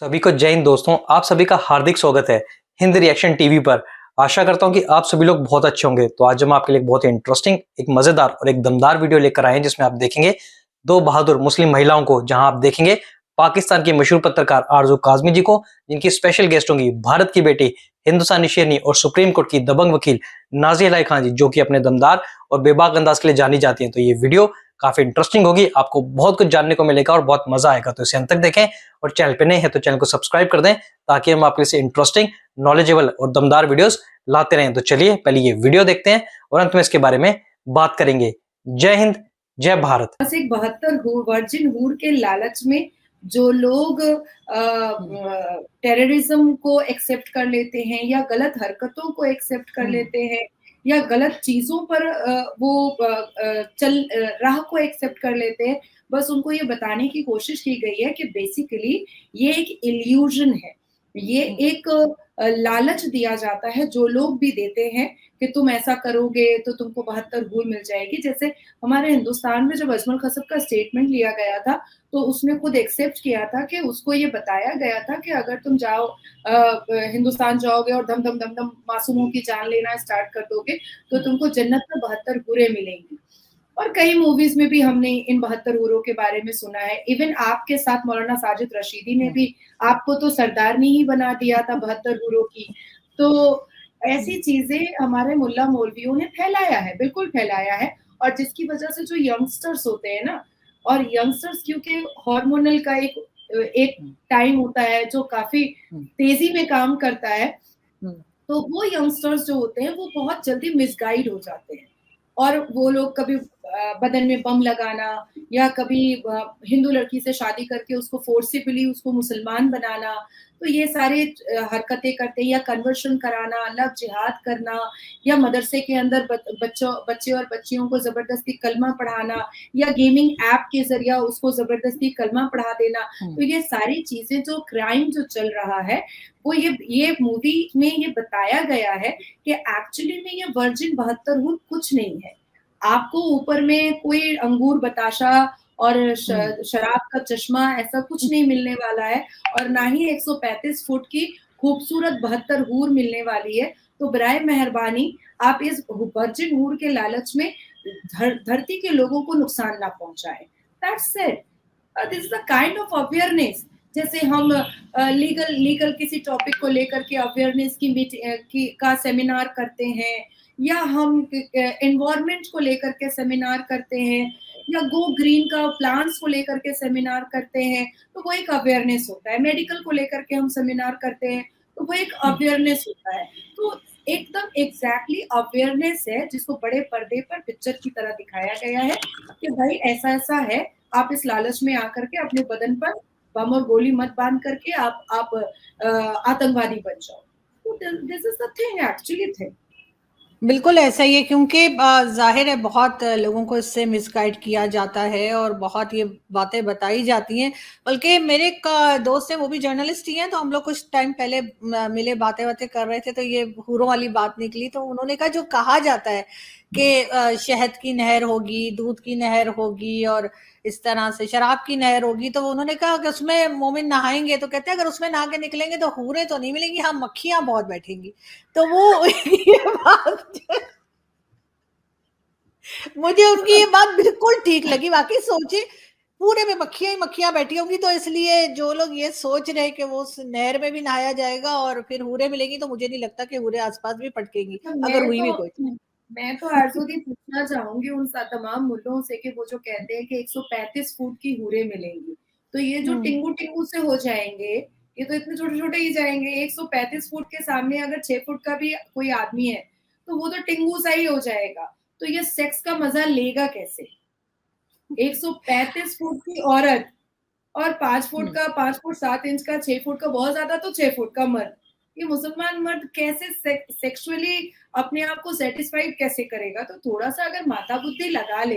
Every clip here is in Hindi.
सभी को जय हिंद दोस्तों। आप सभी का हार्दिक स्वागत है हिंद रिएक्शन टीवी पर। आशा करता हूं कि आप सभी लोग बहुत अच्छे होंगे। तो आज हम आपके लिए बहुत ही इंटरेस्टिंग, एक मजेदार और एक दमदार वीडियो लेकर आए हैं, जिसमें आप देखेंगे दो बहादुर मुस्लिम महिलाओं को, जहां आप देखेंगे पाकिस्तान की मशहूर पत्रकार आरजू काजमी जी को, जिनकी स्पेशल गेस्ट होंगी भारत की बेटी, हिंदुस्तानी शेरनी और सुप्रीम कोर्ट की दबंग वकील नाज़िया इलाही खान जी, जो कि अपने दमदार और बेबाक अंदाज के लिए जानी जाती हैं। तो ये वीडियो काफी इंटरेस्टिंग होगी, आपको बहुत कुछ जानने को मिलेगा और बहुत मजा आएगा। तो इसे अंत तक देखें और चैनल पे नए हैं तो चैनल को सब्सक्राइब कर दें, ताकि हम आपके लिए इंटरेस्टिंग, नॉलेजेबल और दमदार वीडियोस लाते रहें। तो चलिए पहले ये वीडियो देखते हैं और अंत में इसके बारे में बात करेंगे। जय हिंद, जय भारत। बस एक 72 वर्जिन हूर के लालच में जो लोग टेररिज्म को एक्सेप्ट कर लेते हैं या गलत हरकतों को एक्सेप्ट कर लेते हैं या गलत चीजों पर राह को एक्सेप्ट कर लेते हैं, बस उनको ये बताने की कोशिश की गई है कि बेसिकली ये एक इल्यूजन है। ये एक लालच दिया जाता है, जो लोग भी देते हैं कि तुम ऐसा करोगे तो तुमको 72 हूर मिल जाएगी। जैसे हमारे हिंदुस्तान में जब अजमल खसब का स्टेटमेंट लिया गया था, तो उसने खुद एक्सेप्ट किया था कि उसको ये बताया गया था कि अगर तुम जाओ हिंदुस्तान जाओगे और धम धम धम धम मासूमों की जान लेना स्टार्ट कर दोगे, तो तुमको जन्नत में 72 हूरें मिलेंगी। और कई मूवीज में भी हमने इन 72 हूरों के बारे में सुना है। इवन आपके साथ मौलाना साजिद रशीदी ने भी आपको तो सरदारनी ही बना दिया था 72 हूरों की। तो ऐसी चीजें हमारे मुल्ला मौलवियों ने फैलाया है, बिल्कुल फैलाया है। और जिसकी वजह से जो यंगस्टर्स होते हैं ना, और यंगस्टर्स क्योंकि हार्मोनल का एक टाइम होता है जो काफी तेजी में काम करता है, तो वो यंगस्टर्स जो होते हैं वो बहुत जल्दी मिसगाइड हो जाते हैं। और वो लोग कभी बदन में बम लगाना या कभी हिंदू लड़की से शादी करके उसको फोर्सिबली उसको मुसलमान बनाना, तो ये सारे हरकतें करते हैं। या कन्वर्शन कराना, अलग जिहाद करना, या मदरसे के अंदर बच्चे और बच्चियों को जबरदस्ती कलमा पढ़ाना, या गेमिंग ऐप के जरिए उसको जबरदस्ती कलमा पढ़ा देना। तो ये सारी चीजें, जो क्राइम जो चल रहा है, वो ये मूवी में ये बताया गया है कि एक्चुअली में ये वर्जिन 72 हूर कुछ नहीं है। आपको ऊपर में कोई अंगूर बताशा और शराब का चश्मा ऐसा कुछ नहीं मिलने वाला है, और ना ही 135 फुट की खूबसूरत 72 हूर मिलने वाली है। तो बराए मेहरबानी आप इस वर्जिन हूर के लालच में धरती के लोगों को नुकसान ना पहुंचाएं। That's it. This is the kind of awareness. जैसे हम लीगल किसी टॉपिक को लेकर के अवेयरनेस का सेमिनार करते हैं, या हम एनवायरमेंट को लेकर के सेमिनार करते हैं, या गो ग्रीन का प्लांट्स को लेकर के सेमिनार करते हैं, तो वो एक अवेयरनेस होता है। मेडिकल को लेकर के हम सेमिनार करते हैं, तो वो एक अवेयरनेस होता है। तो एकदम एग्जैक्टली अवेयरनेस है, जिसको बड़े पर्दे पर पिक्चर की तरह दिखाया गया है कि भाई ऐसा ऐसा है। आप इस लालच में आकर के अपने बदन पर बम और गोली मत बांध करके आप आतंकवादी बन जाओ। तो this is the thing, actually thing. बिल्कुल ऐसा ही है, क्योंकि जाहिर है बहुत लोगों को इससे मिसगाइड किया जाता है और बहुत ये बातें बताई जाती हैं। बल्कि मेरे एक दोस्त है, वो भी जर्नलिस्ट ही हैं, तो हम लोग कुछ टाइम पहले मिले, बातें कर रहे थे, तो ये हूरों वाली बात निकली। तो उन्होंने कहा, जो कहा जाता है कि शहद की नहर होगी, दूध की नहर होगी और इस तरह से शराब की नहर होगी, तो उन्होंने कहा कि उसमें मोमिन नहाएंगे, तो कहते हैं अगर उसमें नहा के निकलेंगे तो हूरें तो नहीं मिलेंगी, हाँ मक्खियां बहुत बैठेंगी। तो वो ये बात मुझे उनकी ये बात बिल्कुल ठीक लगी। वाकई सोचे, पूरे में मक्खियां ही मक्खियां बैठी होंगी, तो इसलिए जो लोग ये सोच रहे हैं कि वो उस नहर में भी नहाया जाएगा और फिर हूरें मिलेंगी, तो मुझे नहीं लगता कि हूरें आसपास भी पटकेंगी, अगर हुई भी कोई। मैं तो आरज़ू पूछना चाहूंगी उन तमाम मुल्लों से कि वो जो कहते हैं कि 135 फुट की हूरें मिलेंगी, तो ये जो टिंगू टिंगू से हो जाएंगे, ये तो इतने छोटे छोटे ही जाएंगे। 135 फुट के सामने अगर 6 फुट का भी कोई आदमी है, तो वो तो टिंगू सा ही हो जाएगा। तो ये सेक्स का मजा लेगा कैसे? 135 फुट की औरत और 5 फुट का, 5 फुट 7 इंच का, 6 फुट का, बहुत ज्यादा तो 6 फुट का मर्द, ये मुसलमान मर्द कैसे सेक्सुअली अपने आप को सेटिस्फाइड कैसे करेगा? तो थोड़ा सा अगर माथा बुद्धि लगा ले,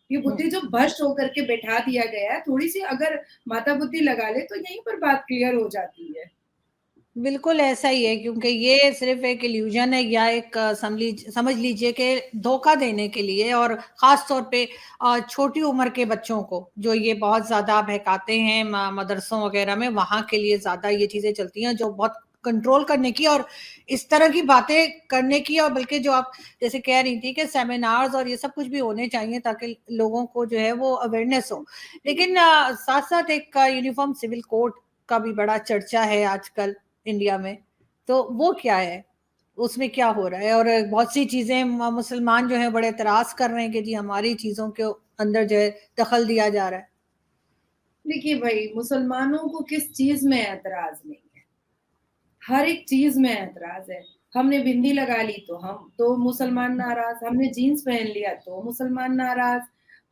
ये बुद्धि जो भ्रष्ट होकर के बैठा दिया गया है, थोड़ी सी अगर माथा बुद्धि लगा ले, तो यहीं पर बात क्लियर हो जाती है। बिल्कुल ऐसा ही है, क्योंकि ये सिर्फ एक इल्यूजन है या एक समझ लीजिए कि धोखा देने के लिए, और ख़ास तौर पे छोटी उम्र के बच्चों को जो ये बहुत ज़्यादा बहकाते हैं मदरसों वगैरह में, वहाँ के लिए ज़्यादा ये चीज़ें चलती हैं, जो बहुत कंट्रोल करने की और इस तरह की बातें करने की, और बल्कि जो आप जैसे कह रही थी कि सेमिनार्स और ये सब कुछ भी होने चाहिए ताकि लोगों को जो है वो अवेयरनेस हो। लेकिन साथ-साथ एक यूनिफ़ॉर्म सिविल कोड का भी बड़ा चर्चा है आजकल इंडिया में, तो वो क्या है? उसमें क्या हो रहा है? और बहुत सी चीज़ें मुसलमान जो हैं बड़े एतराज़ कर रहे हैं कि जी हमारी चीज़ों के अंदर जो है दखल दिया जा रहा है। देखिए भाई, मुसलमानों को किस चीज़ में ऐतराज़ नहीं है? हर एक चीज़ में ऐतराज़ है। हमने बिंदी लगा ली तो मुसलमान नाराज़, हमने जीन्स पहन लिया तो मुसलमान नाराज़,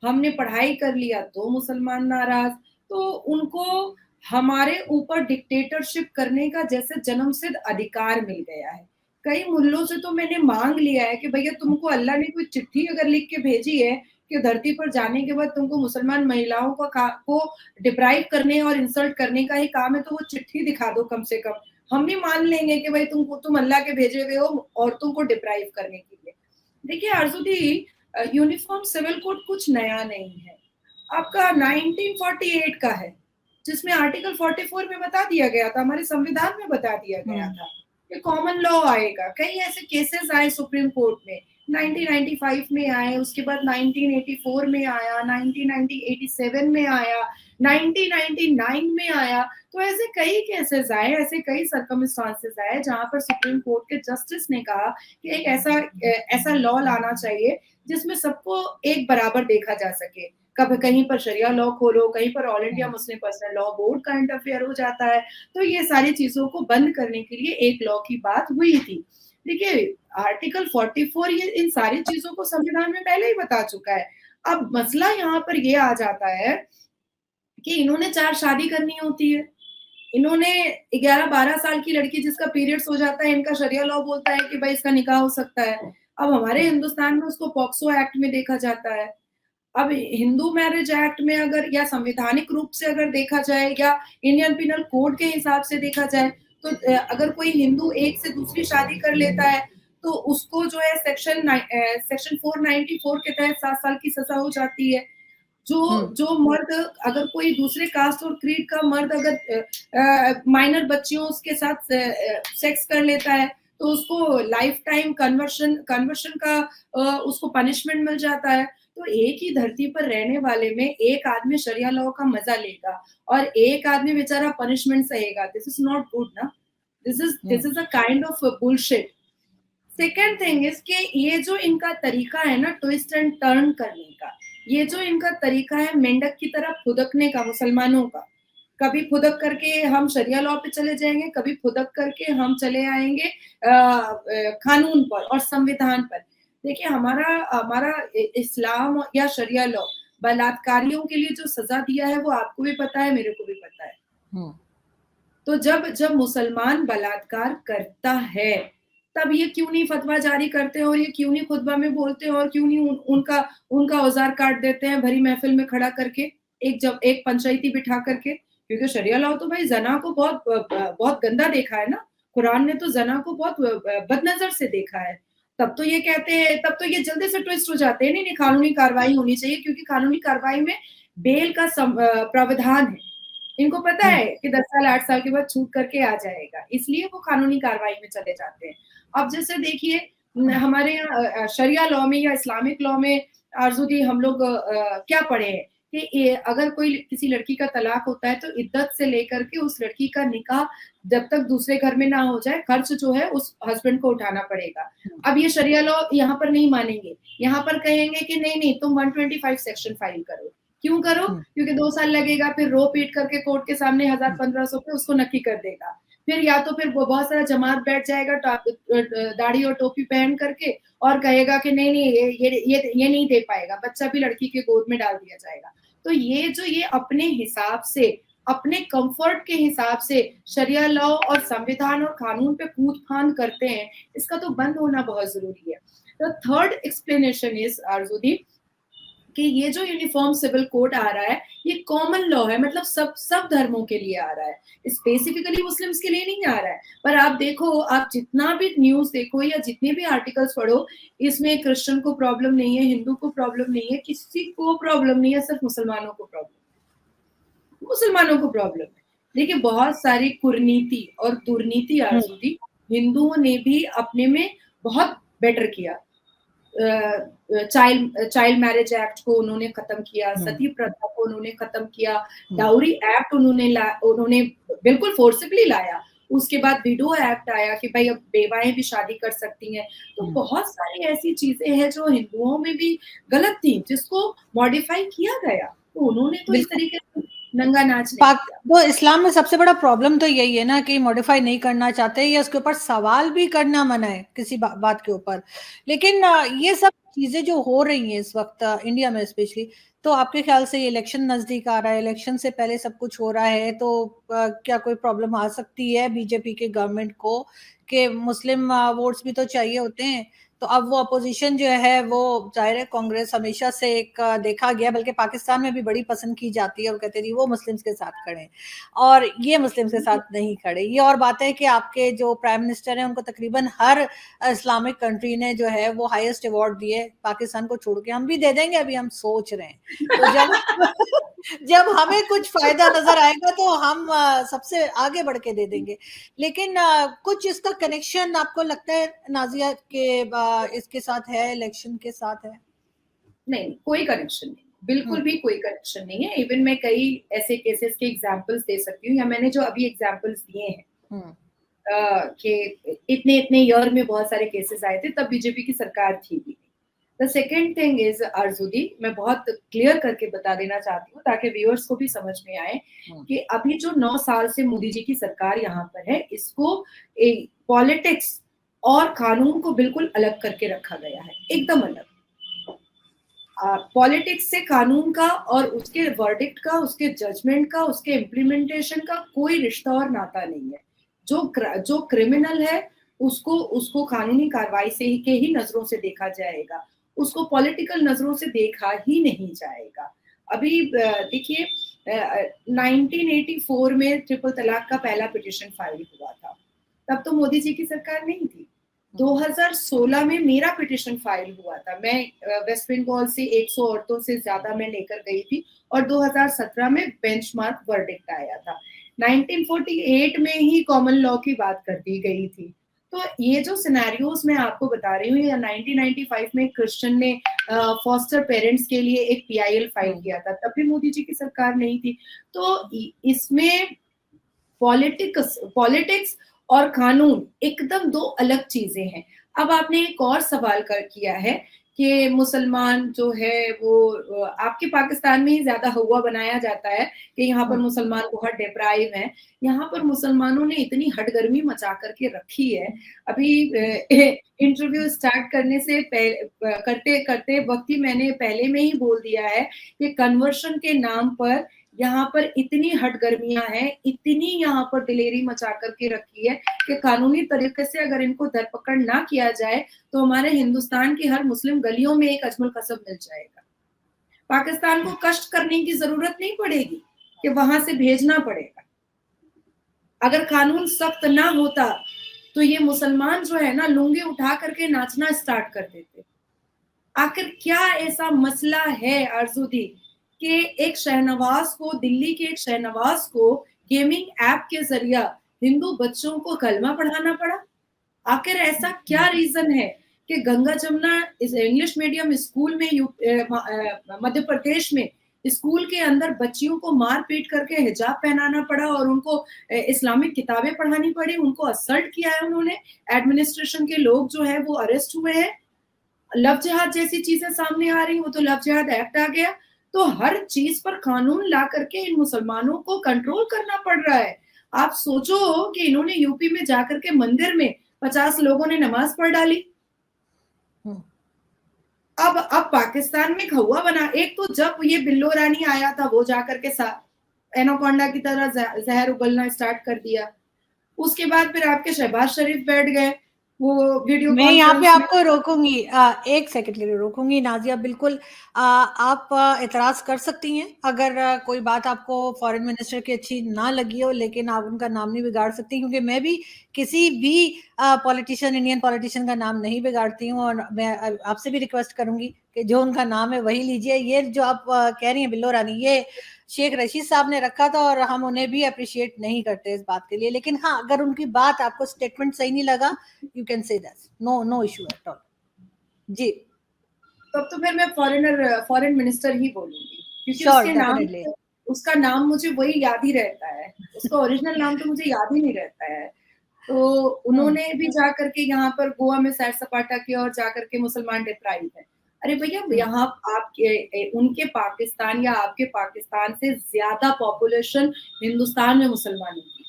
हमने पढ़ाई कर लिया तो मुसलमान नाराज़। तो उनको हमारे ऊपर डिक्टेटरशिप करने का जैसे जन्मसिद्ध अधिकार मिल गया है। कई मुल्लों से तो मैंने माँग लिया है कि भैया तुमको अल्लाह ने कोई चिट्ठी अगर लिख के भेजी है कि धरती पर जाने के बाद तुमको मुसलमान महिलाओं को डिप्राइव करने और इंसल्ट करने का ही काम है, तो वो चिट्ठी दिखा दो कम से कम। हम भी मान लेंगे कि भाई तुम अल्लाह के भेजे हुए हो औरतों को डिप्राइव करने के लिए। देखिए आरज़ूदी, यूनिफ़ॉर्म सिविल कोड कुछ नया नहीं है। आपका 1948 का है, जिसमें आर्टिकल 44 में बता दिया गया था, हमारे संविधान में बता दिया गया हुँ। था कि कॉमन लॉ आएगा। कई ऐसे केसेस आए सुप्रीम कोर्ट में, 1995 में आए, उसके बाद 1984 में आया, 1987 में आया, 1999 में आया। तो ऐसे कई केसेस आए, ऐसे कई सर्कमस्टांसेस आए जहाँ पर सुप्रीम कोर्ट के जस्टिस ने कहा कि एक ऐसा लॉ लाना चाहिए जिसमें सबको एक बराबर देखा जा सके। कभी कहीं पर शरिया लॉ खोलो, कहीं पर ऑल इंडिया हुँ। मुस्लिम पर्सनल लॉ बोर्ड का इंटरफेयर हो जाता है। तो ये सारी चीज़ों को बंद करने के लिए एक लॉ की बात हुई थी। देखिए, आर्टिकल 44 ये इन सारी चीज़ों को संविधान में पहले ही बता चुका है। अब मसला यहाँ पर ये आ जाता है कि इन्होंने 4 शादी करनी होती है। इन्होंने 11-12 साल की लड़की जिसका पीरियड्स हो जाता है, इनका शरिया लॉ बोलता है कि भाई इसका निकाह हो सकता है। अब हमारे हिंदुस्तान में उसको पॉक्सो एक्ट में देखा जाता है। अब हिंदू मैरिज एक्ट में अगर या संवैधानिक रूप से अगर देखा जाए या इंडियन पिनल कोड के हिसाब से देखा जाए, तो अगर कोई हिंदू एक से दूसरी शादी कर लेता है, तो उसको जो है सेक्शन 494 के तहत 7 साल की सज़ा हो जाती है। जो हुँ। जो मर्द अगर कोई दूसरे कास्ट और क्रीड का मर्द अगर माइनर बच्चियों उसके साथ सेक्स कर लेता है, तो उसको लाइफ टाइम कन्वर्शन का उसको पनिशमेंट मिल जाता है। तो एक ही धरती पर रहने वाले में एक आदमी शरिया लॉ का मजा लेगा और एक आदमी बेचारा पनिशमेंट सहेगा। दिस इज नॉट गुड ना। हुँ। This is a kind of bullshit. Second thing is कि ये जो इनका तरीका है ना ट्विस्ट एंड टर्न करने का, ये जो इनका तरीका है मेंढक की तरह फुदकने का मुसलमानों का, कभी फुदक करके हम शरिया लॉ पे चले जाएंगे, कभी फुदक करके हम चले आएंगे कानून पर और संविधान पर। देखिए हमारा हमारा इस्लाम या शरिया लॉ बलात्कारियों के लिए जो सजा दिया है वो आपको भी पता है, मेरे को भी पता है। हुँ। तो जब जब मुसलमान बलात्कार करता है, तब ये क्यों नहीं फतवा जारी करते हैं और ये क्यों नहीं खुतबा में बोलते हैं और क्यों नहीं उनका औज़ार काट देते हैं भरी महफ़िल में खड़ा करके, एक पंचायती बिठा करके? क्योंकि शरिया लॉ तो भाई ज़ना को बहुत गंदा देखा है ना, कुरान ने तो ज़ना को बहुत बदनज़र से देखा है। तब तो ये जल्दी से ट्विस्ट हो जाते हैं, नहीं कानूनी कार्रवाई होनी चाहिए क्योंकि कानूनी कार्रवाई में बेल का प्रावधान है। इनको पता हुँ। है कि 10 साल 8 साल के बाद छूट करके आ जाएगा, इसलिए वो कानूनी कार्रवाई में चले जाते हैं। अब जैसे देखिए हमारे यहाँ शरिया लॉ में या इस्लामिक लॉ में आरज़ूदी हम लोग क्या पढ़े हैं कि अगर कोई किसी लड़की का तलाक होता है तो इद्दत से लेकर के उस लड़की का निकाह जब तक दूसरे घर में ना हो जाए, खर्च जो है उस हस्बैंड को उठाना पड़ेगा। अब ये शरिया लॉ यहाँ पर नहीं मानेंगे, यहाँ पर कहेंगे कि नहीं तुम 125 सेक्शन फाइल करो। क्यों करो? हुँ। क्योंकि 2 साल लगेगा, फिर रो पीट करके कोर्ट के सामने 1000-1500 पे उसको नक्की कर देगा। फिर या तो फिर वो बहुत सारा जमात बैठ जाएगा दाढ़ी और टोपी पहन करके और कहेगा कि नहीं ये नहीं दे पाएगा, बच्चा भी लड़की के गोद में डाल दिया जाएगा। तो ये अपने हिसाब से, अपने कम्फर्ट के हिसाब से शरिया लॉ और संविधान और कानून पे कूद-फान करते हैं, इसका तो बंद होना बहुत ज़रूरी है। द थर्ड एक्सप्लेनेशन इज़ आरज़ूदी कि ये जो यूनिफॉर्म सिविल कोड आ रहा है, ये कॉमन लॉ है, मतलब सब धर्मों के लिए आ रहा है, स्पेसिफिकली मुस्लिम्स के लिए नहीं आ रहा है। पर आप देखो, आप जितना भी न्यूज़ देखो या जितने भी आर्टिकल्स पढ़ो, इसमें क्रिश्चियन को प्रॉब्लम नहीं है, हिंदू को प्रॉब्लम नहीं है, किसी को प्रॉब्लम नहीं है, सिर्फ मुसलमानों को प्रॉब्लम है। देखिए, बहुत सारी कुरीति और दुर्नीति आज़ूदी हिंदुओं ने भी अपने में बहुत बेटर किया। चाइल्ड मैरिज एक्ट को उन्होंने खत्म किया, सती प्रथा को उन्होंने खत्म किया, डाउरी एक्ट उन्होंने बिल्कुल फोर्सिबली लाया। उसके बाद विडो एक्ट आया कि भाई अब बेवाएं भी शादी कर सकती हैं। तो बहुत सारी ऐसी चीजें हैं जो हिंदुओं में भी गलत थी, जिसको मॉडिफाई किया गया। तो उन्होंने तो इस तरीके से नंगा नाच नहीं किया। तो इस्लाम में सबसे बड़ा प्रॉब्लम तो यही है ना कि मॉडिफाई नहीं करना चाहते या उसके ऊपर सवाल भी करना मना है किसी बात के ऊपर। लेकिन ये सब चीजें जो हो रही हैं इस वक्त इंडिया में स्पेशली, तो आपके ख्याल से ये इलेक्शन नजदीक आ रहा है, इलेक्शन से पहले सब कुछ हो रहा है, तो क्या कोई प्रॉब्लम आ सकती है बीजेपी के गवर्नमेंट को कि मुस्लिम वोट्स भी तो चाहिए होते हैं? तो अब वो अपोजिशन जो है वो जाहिर है कांग्रेस हमेशा से एक देखा गया, बल्कि पाकिस्तान में भी बड़ी पसंद की जाती है और कहते जी वो मुस्लिम्स के साथ खड़े हैं और ये मुस्लिम्स के साथ नहीं खड़े। ये और बात है कि आपके जो प्राइम मिनिस्टर हैं उनको तकरीबन हर इस्लामिक कंट्री ने जो है वो हाईएस्ट अवार्ड दिए, पाकिस्तान को छोड़ के हम भी दे देंगे, अभी हम सोच रहे हैं। तो जब जब हमें कुछ फायदा नजर आएगा तो हम सबसे आगे बढ़ के दे देंगे। लेकिन कुछ इसका कनेक्शन आपको लगता है नाजिया के इसके साथ है, इलेक्शन के साथ है? नहीं, कोई कनेक्शन नहीं, बिल्कुल भी कोई कनेक्शन नहीं है। इवन मैं कई ऐसे केसेस के एग्जांपल्स दे सकती हूँ, या मैंने जो अभी एग्जांपल्स दिए हैं कि इतने ईयर में बहुत सारे केसेस आए थे, तब बीजेपी की सरकार थी भी। द सेकेंड थिंग इज आरजूदी, मैं बहुत क्लियर करके बता देना चाहती हूँ ताकि व्यूअर्स को भी समझ में आए कि अभी जो 9 साल से मोदी जी की सरकार यहाँ पर है, इसको पॉलिटिक्स और कानून को बिल्कुल अलग करके रखा गया है, एकदम अलग। पॉलिटिक्स से कानून का और उसके वर्डिक्ट का, उसके जजमेंट का, उसके इम्प्लीमेंटेशन का कोई रिश्ता और नाता नहीं है। जो क्रिमिनल है उसको कानूनी कार्रवाई से ही के ही नजरों से देखा जाएगा, उसको पॉलिटिकल नजरों से देखा ही नहीं जाएगा। अभी देखिए, 1984 में ट्रिपल तलाक का पहला पिटिशन फाइल हुआ था, तब तो मोदी जी की सरकार नहीं थी। 2016 में मेरा पिटिशन फाइल हुआ था, मैं वेस्ट बंगाल से 100 औरतों से ज्यादा मैं लेकर गई थी और 2017 में बेंचमार्क वर्डिक्ट आया था। 1948 में ही कॉमन लॉ की बात कर दी गई थी। तो ये जो सिनेरियोज मैं आपको बता रही हूँ, या 1995 में क्रिश्चियन ने फॉस्टर पेरेंट्स के लिए एक PIL फाइल किया था, तब भी मोदी जी की सरकार नहीं थी। तो इसमें पॉलिटिक्स और कानून एकदम दो अलग चीजें हैं। अब आपने एक और सवाल किया है कि मुसलमान जो है वो आपके पाकिस्तान में ही ज्यादा हुआ बनाया जाता है कि यहाँ पर मुसलमान बहुत डिप्राइव हैं। यहाँ पर मुसलमानों ने इतनी हटगर्मी मचा करके रखी है। अभी इंटरव्यू स्टार्ट करने से करते करते वक्त ही मैंने पहले में ही बोल दिया है कि कन्वर्शन के नाम पर यहाँ पर इतनी हटगर्मियां हैं, इतनी यहाँ पर दिलेरी मचा करके रखी है कि कानूनी तरीके से अगर इनको धरपकड़ ना किया जाए तो हमारे हिंदुस्तान की हर मुस्लिम गलियों में एक अजमल कसब मिल जाएगा। पाकिस्तान को कष्ट करने की जरूरत नहीं पड़ेगी कि वहां से भेजना पड़ेगा। अगर कानून सख्त ना होता तो ये मुसलमान जो है ना, लुंगी उठा करके नाचना स्टार्ट कर देते। आखिर क्या ऐसा मसला है आरजूदी कि एक शहनवाज को, दिल्ली के एक शहनवाज को गेमिंग ऐप के जरिया हिंदू बच्चों को कलमा पढ़ाना पड़ा? आखिर ऐसा क्या रीजन है कि गंगा जमुना इस इंग्लिश मीडियम स्कूल में मध्य प्रदेश में स्कूल के अंदर बच्चियों को मार पीट करके हिजाब पहनाना पड़ा और उनको इस्लामिक किताबें पढ़ानी पड़ी, उनको असल्ट किया है उन्होंने, एडमिनिस्ट्रेशन के लोग जो है वो अरेस्ट हुए हैं। लव जिहाद जैसी चीजें सामने आ रही, वो तो लव जिहाद एक्ट आ गया। तो हर चीज पर कानून ला करके इन मुसलमानों को कंट्रोल करना पड़ रहा है। आप सोचो कि इन्होंने यूपी में जाकर के मंदिर में 50 लोगों ने नमाज पढ़ डाली। अब पाकिस्तान में हुआ बना, एक तो जब ये बिल्लो रानी आया था वो जाकर के एनाकोंडा की तरह जहर उगलना स्टार्ट कर दिया। उसके बाद फिर आपके शहबाज शरीफ बैठ गए, वो वीडियो मैं यहाँ पे कॉन्फ्रेंस में। आपको रोकूंगी, एक सेकंड के लिए रोकूंगी नाजिया, बिल्कुल। आप एतराज कर सकती हैं अगर कोई बात आपको फॉरेन मिनिस्टर की अच्छी ना लगी हो, लेकिन आप उनका नाम नहीं बिगाड़ सकती, क्योंकि मैं भी किसी भी पॉलिटिशियन, इंडियन पॉलिटिशियन का नाम नहीं बिगाड़ती हूँ। और मैं आपसे भी रिक्वेस्ट करूंगी कि जो उनका नाम है वही लीजिए। ये जो आप कह रही हैं बिल्लो रानी, ये शेख रशीद साहब ने रखा था, और हम उन्हें भी अप्रिशिएट नहीं करते इस बात के लिए। लेकिन हाँ, अगर उनकी बात, आपको स्टेटमेंट सही नहीं लगा, you can say that, no issue at all. जी, तब तो फिर मैं फॉरेन मिनिस्टर ही बोलूंगी, क्योंकि श्योर, उसके नाम डेफिनेटली। उसका नाम मुझे वही याद ही रहता है, उसका ओरिजिनल नाम तो मुझे याद ही नहीं रहता है। तो उन्होंने भी जा करके यहाँ पर गोवा में सैर सपाटा किया और जा करके मुसलमान डिप्राइव है। अरे भैया, यहाँ आपके उनके पाकिस्तान या आपके पाकिस्तान से ज्यादा पॉपुलेशन हिंदुस्तान में मुसलमानों की,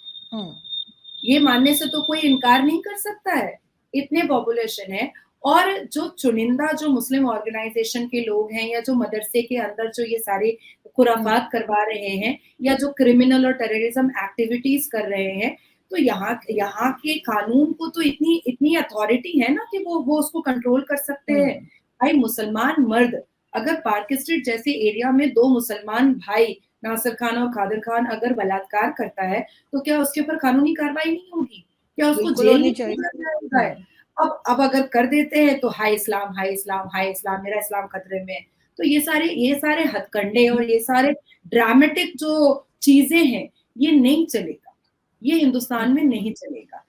ये मानने से तो कोई इनकार नहीं कर सकता है, इतने पॉपुलेशन है। और जो चुनिंदा जो मुस्लिम ऑर्गेनाइजेशन के लोग हैं, या जो मदरसे के अंदर जो ये सारे खुराफात करवा रहे हैं, या जो क्रिमिनल और टेररिज्म एक्टिविटीज कर रहे हैं, तो यहाँ के कानून को तो इतनी इतनी अथॉरिटी है ना कि वो उसको कंट्रोल कर सकते हैं। भाई, मुसलमान मर्द अगर पार्क स्ट्रीट जैसे एरिया में दो मुसलमान भाई नासिर खान और कादिर खान अगर बलात्कार करता है, तो क्या उसके ऊपर कानूनी कार्रवाई नहीं होगी? क्या उसको बिल्कुल जेल होनी नहीं चाहिए। भेजा जाता है? अब अगर कर देते हैं तो हाय इस्लाम, हाय इस्लाम, हाय इस्लाम, मेरा इस्लाम खतरे में है। तो ये सारे हथकंडे और ये सारे ड्रामेटिक जो चीजें हैं, ये नहीं चलेगा, ये हिंदुस्तान में नहीं चलेगा।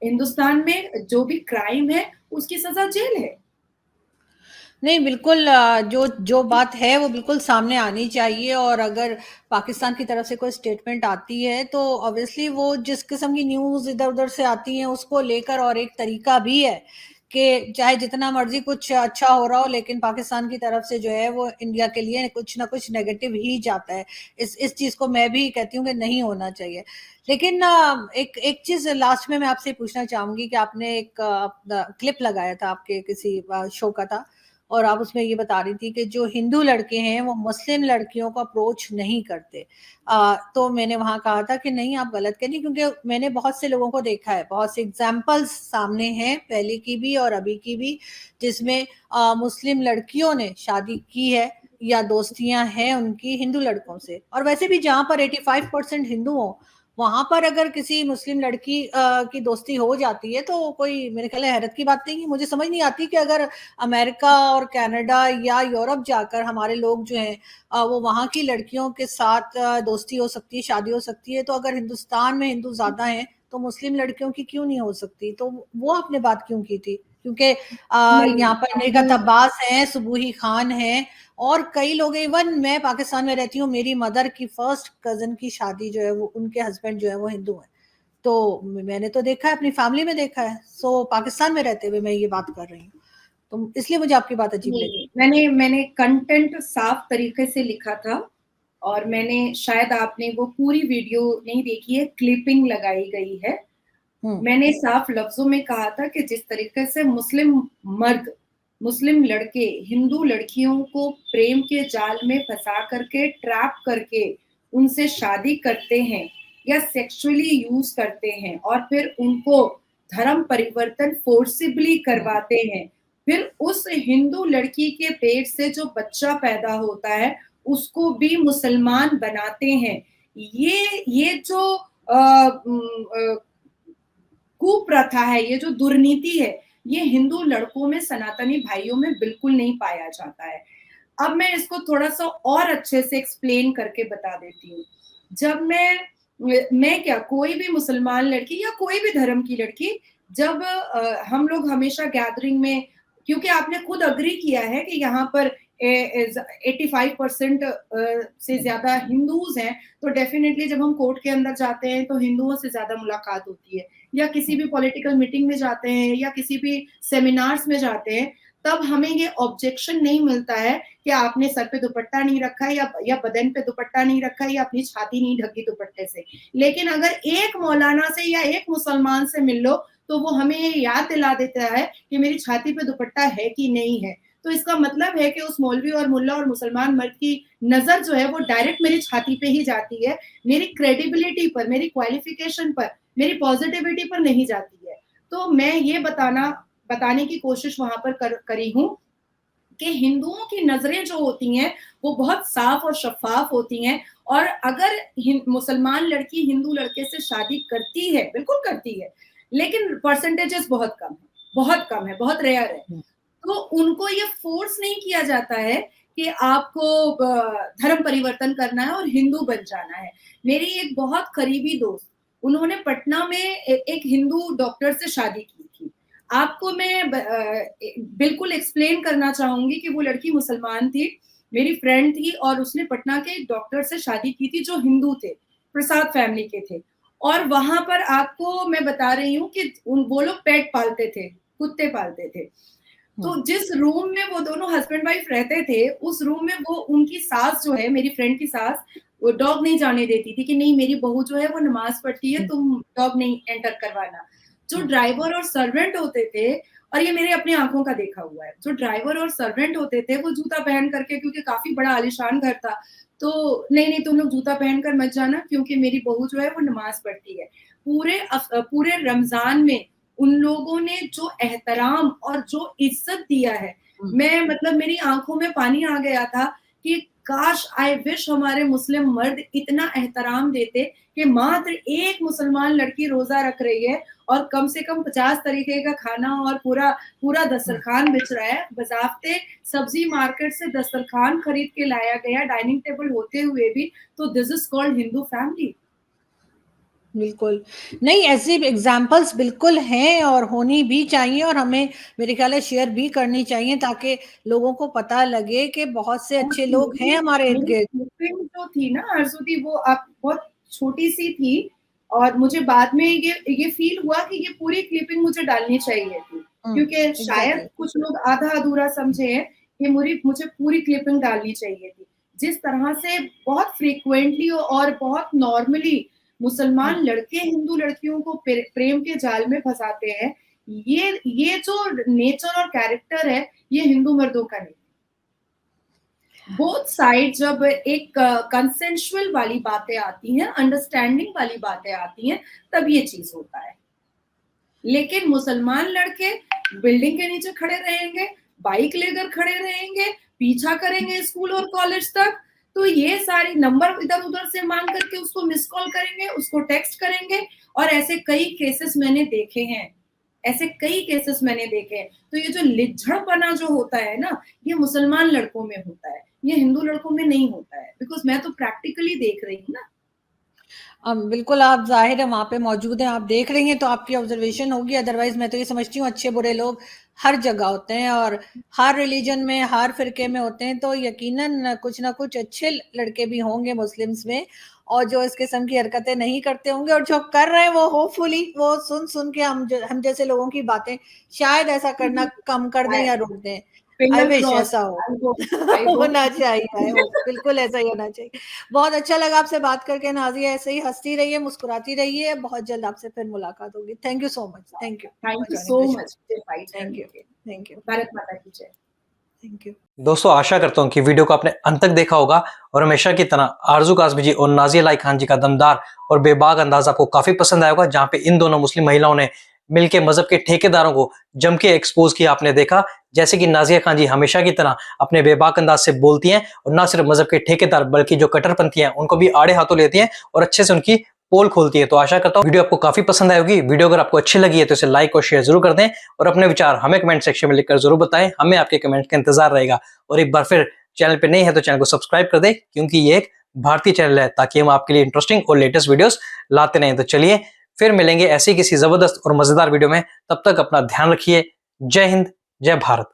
हिंदुस्तान में जो भी क्राइम है उसकी सजा जेल है। नहीं, बिल्कुल, जो जो बात है वो बिल्कुल सामने आनी चाहिए। और अगर पाकिस्तान की तरफ से कोई स्टेटमेंट आती है, तो ऑब्वियसली वो जिस किस्म की न्यूज़ इधर-उधर से आती हैं उसको लेकर, और एक तरीका भी है कि चाहे जितना मर्ज़ी कुछ अच्छा हो रहा हो, लेकिन पाकिस्तान की तरफ से जो है वो इंडिया के लिए कुछ ना कुछ नेगेटिव ही जाता है। इस चीज़ को मैं भी कहती हूँ कि नहीं होना चाहिए। लेकिन एक एक चीज़ लास्ट में मैं आपसे पूछना चाहूँगी कि आपने एक क्लिप लगाया था, आपके किसी शो का था, और आप उसमें ये बता रही थी कि जो हिंदू लड़के हैं वो मुस्लिम लड़कियों को अप्रोच नहीं करते। तो मैंने वहाँ कहा था कि नहीं, आप गलत कह रही हैं, क्योंकि मैंने बहुत से लोगों को देखा है, बहुत से एग्जाम्पल्स सामने हैं, पहले की भी और अभी की भी, जिसमें मुस्लिम लड़कियों ने शादी की है या दोस्तियां हैं उनकी हिंदू लड़कों से। और वैसे भी जहाँ पर 85% हिंदू हो, वहां पर अगर किसी मुस्लिम लड़की की दोस्ती हो जाती है, तो कोई मेरे ख्याल है हैरत की बात नहीं है। मुझे समझ नहीं आती कि अगर अमेरिका और कनाडा या यूरोप जाकर हमारे लोग जो हैं वो वहाँ की लड़कियों के साथ दोस्ती हो सकती है, शादी हो सकती है, तो अगर हिंदुस्तान में हिंदू ज्यादा हैं तो मुस्लिम लड़कियों की क्यों नहीं हो सकती? तो वो आपने बात क्यों की थी? क्योंकि नहीं, यहाँ पर अमेरिका अब्बास हैं, सुबूही खान हैं, और कई लोग, इवन मैं पाकिस्तान में रहती हूँ, मेरी मदर की फर्स्ट कजन की शादी जो है वो, उनके हस्बैंड जो है वो हिंदू हैं। तो मैंने तो देखा है, अपनी फैमिली में देखा है। सो पाकिस्तान में रहते हुए मैं ये बात कर रही हूँ, तो इसलिए मुझे आपकी बात अजीब लगी। नहीं, मैंने कंटेंट साफ तरीके से लिखा था, और मैंने, शायद आपने वो पूरी वीडियो नहीं देखी है, क्लिपिंग लगाई गई है। मैंने साफ लफ्जों में कहा था कि जिस तरीके से मुस्लिम मर्द, मुस्लिम लड़के हिंदू लड़कियों को प्रेम के जाल में फंसा करके, ट्रैप करके उनसे शादी करते हैं या सेक्सुअली यूज करते हैं, और फिर उनको धर्म परिवर्तन फोर्सिबली करवाते हैं, फिर उस हिंदू लड़की के पेट से जो बच्चा पैदा होता है उसको भी मुसलमान बनाते हैं। ये जो कुप्रथा है, ये जो दुर्नीति है, ये हिंदू लड़कों में, सनातनी भाइयों में बिल्कुल नहीं पाया जाता है। अब मैं इसको थोड़ा-सा और अच्छे से एक्सप्लेन करके बता देती हूँ। जब मैं क्या, कोई भी मुसलमान लड़की या कोई भी धर्म की लड़की, जब हम लोग हमेशा गैदरिंग में, क्योंकि आपने खुद एग्री किया है कि यहाँ पर 85% से ज्यादा हिंदूज हैं, तो डेफिनेटली जब हम कोर्ट के अंदर जाते हैं तो हिंदुओं से ज्यादा मुलाकात होती है, या किसी भी पॉलिटिकल मीटिंग में जाते हैं, या किसी भी सेमिनार्स में जाते हैं, तब हमें ये ऑब्जेक्शन नहीं मिलता है कि आपने सर पे दुपट्टा नहीं रखा है, या बदन पे दुपट्टा नहीं रखा है, या अपनी छाती नहीं ढकी दुपट्टे से। लेकिन अगर एक मौलाना से या एक मुसलमान से मिल लो, तो वो हमें ये याद दिला देता है कि मेरी छाती पे दुपट्टा है कि नहीं है। तो इसका मतलब है कि उस मौलवी और मुल्ला और मुसलमान मर्द की नजर जो है वो डायरेक्ट मेरी छाती पे ही जाती है, मेरी क्रेडिबिलिटी पर, मेरी क्वालिफिकेशन पर, मेरी पॉजिटिविटी पर नहीं जाती है। तो मैं ये बताने की कोशिश वहां पर करी हूँ कि हिंदुओं की नजरें जो होती हैं वो बहुत साफ और शफाफ होती हैं, और अगर मुसलमान लड़की हिंदू लड़के से शादी करती है, बिल्कुल करती है, लेकिन परसेंटेजेस बहुत कम है, बहुत रेयर है, तो उनको ये फोर्स नहीं किया जाता है कि आपको धर्म परिवर्तन करना है और हिंदू बन जाना है। मेरी एक बहुत करीबी दोस्त, उन्होंने पटना में एक हिंदू डॉक्टर से शादी की थी। आपको मैं बिल्कुल एक्सप्लेन करना चाहूंगी कि वो लड़की मुसलमान थी, मेरी फ्रेंड थी, और उसने पटना के एक डॉक्टर से शादी की थी जो हिंदू थे, प्रसाद फैमिली के थे। और वहां पर आपको मैं बता रही हूँ कि वो लोग पेट पालते थे, कुत्ते पालते थे। तो जिस रूम में वो दोनों हस्बैंड वाइफ रहते थे, उस रूम में वो उनकी सास जो है, मेरी फ्रेंड की सास, वो डॉग नहीं जाने देती थी कि नहीं मेरी बहू जो है वो नमाज पढ़ती है, तुम डॉग नहीं एंटर करवाना। जो ड्राइवर और सर्वेंट होते थे, और ये मेरे अपनी आंखों का देखा हुआ है, जो ड्राइवर और सर्वेंट होते थे वो जूता पहन करके, क्योंकि काफी बड़ा आलीशान घर था, तो नहीं तुम लोग जूता पहनकर मत जाना क्योंकि मेरी बहू जो है वो नमाज पढ़ती है। पूरे रमजान में उन लोगों ने जो एहतराम और जो इज्जत दिया है, मैं मतलब मेरी आंखों में पानी आ गया था कि काश, आई विश हमारे मुस्लिम मर्द इतना एहतराम देते कि मात्र एक मुसलमान लड़की रोजा रख रही है और कम से कम 50 तरीके का खाना और पूरा दस्तरखान बिछ रहा है, बजाफ्ते सब्जी मार्केट से दस्तरखान खरीद के लाया गया डाइनिंग टेबल होते हुए भी, तो this is called Hindu family. बिल्कुल नहीं, ऐसे एग्जाम्पल्स बिल्कुल हैं और होनी भी चाहिए, और हमें मेरे ख्याल है शेयर भी करनी चाहिए ताकि लोगों को पता लगे कि बहुत से अच्छे लोग हैं हमारे इर्द गिर्द। क्लिपिंग जो थी ना अर्जुदी, वो आप बहुत छोटी सी थी, और मुझे बाद में ये फील हुआ कि ये पूरी क्लिपिंग मुझे डालनी चाहिए थी, क्योंकि शायद कुछ लोग आधा अधूरा समझे हैं कि मुझे पूरी क्लिपिंग डालनी चाहिए थी। जिस तरह से बहुत फ्रीक्वेंटली और बहुत नॉर्मली मुसलमान लड़के हिंदू लड़कियों को प्रेम के जाल में फंसाते हैं, ये जो नेचर और कैरेक्टर है, ये हिंदू मर्दों का नहीं। बोथ साइड जब एक कंसेंशुअल वाली बातें आती हैं, अंडरस्टैंडिंग वाली बातें आती हैं, तब ये चीज होता है। लेकिन मुसलमान लड़के बिल्डिंग के नीचे खड़े रहेंगे, बाइक लेकर खड़े रहेंगे, पीछा करेंगे स्कूल और कॉलेज तक, तो ये सारी नंबर इधर उधर से मांग करके उसको मिस कॉल करेंगे, उसको टेक्स्ट करेंगे, और ऐसे कई केसेस मैंने देखे हैं। तो ये जो लिज्जड़पना जो होता है ना, ये मुसलमान लड़कों में होता है, ये हिंदू लड़कों में नहीं होता है, बिकॉज मैं तो प्रैक्टिकली देख रही हूँ ना। बिल्कुल, आप ज़ाहिर है वहाँ पे मौजूद हैं, आप देख रही हैं तो आपकी ऑब्जर्वेशन होगी। अदरवाइज मैं तो ये समझती हूँ अच्छे बुरे लोग हर जगह होते हैं और हर रिलीजन में, हर फिरके में होते हैं, तो यकीनन कुछ ना कुछ अच्छे लड़के भी होंगे मुस्लिम्स में, और जो इस किस्म की हरकतें नहीं करते होंगे, और जो कर रहे हैं वो होपफुली वो सुन के हम जैसे लोगों की बातें शायद ऐसा करना कम कर दें या रोक दें। आई विश ऐसा हो होना चाहिए, बिल्कुल ऐसा ही होना चाहिए। बहुत अच्छा लगा आपसे बात करके नाज़िया, ऐसे ही हंसती रहिए, मुस्कुराती रहिए, बहुत जल्द आपसे फिर मुलाकात होगी। Thank you so much. Thank you so much. Thank you. Bharat माता की जय। Thank you. दोस्तों, आशा करता हूं कि वीडियो को आपने अंत तक देखा होगा और हमेशा की तरह आरजू काज़मी जी और नाज़िया लाई खान जी का दमदार और बेबाक अंदाज आपको काफी पसंद आया होगा, जहां पे इन दोनों मुस्लिम महिलाओं ने मिलकर मजहब के ठेकेदारों को जम के एक्सपोज किया। आपने देखा जैसे कि नाज़िया खान जी हमेशा की तरह अपने बेबाक अंदाज से बोलती हैं और ना सिर्फ मजहब के ठेकेदार बल्कि जो कट्टरपंथी हैं उनको भी आड़े हाथों लेती हैं और अच्छे से उनकी पोल खोलती है। तो आशा करता हूँ वीडियो आपको काफी पसंद आई होगी। वीडियो अगर आपको अच्छी लगी है तो इसे लाइक और शेयर जरूर कर दें और अपने विचार हमें कमेंट सेक्शन में लिखकर जरूर बताएं। हमें आपके कमेंट का इंतजार रहेगा। और एक बार फिर चैनल पे नए हैं तो चैनल को सब्सक्राइब कर दें, क्योंकि ये एक भारतीय चैनल है, ताकि हम आपके लिए इंटरेस्टिंग और लेटेस्ट वीडियोस लाते रहें। तो चलिए फिर मिलेंगे ऐसी किसी जबरदस्त और मजेदार वीडियो में। तब तक अपना ध्यान रखिए। जय हिंद, जय भारत।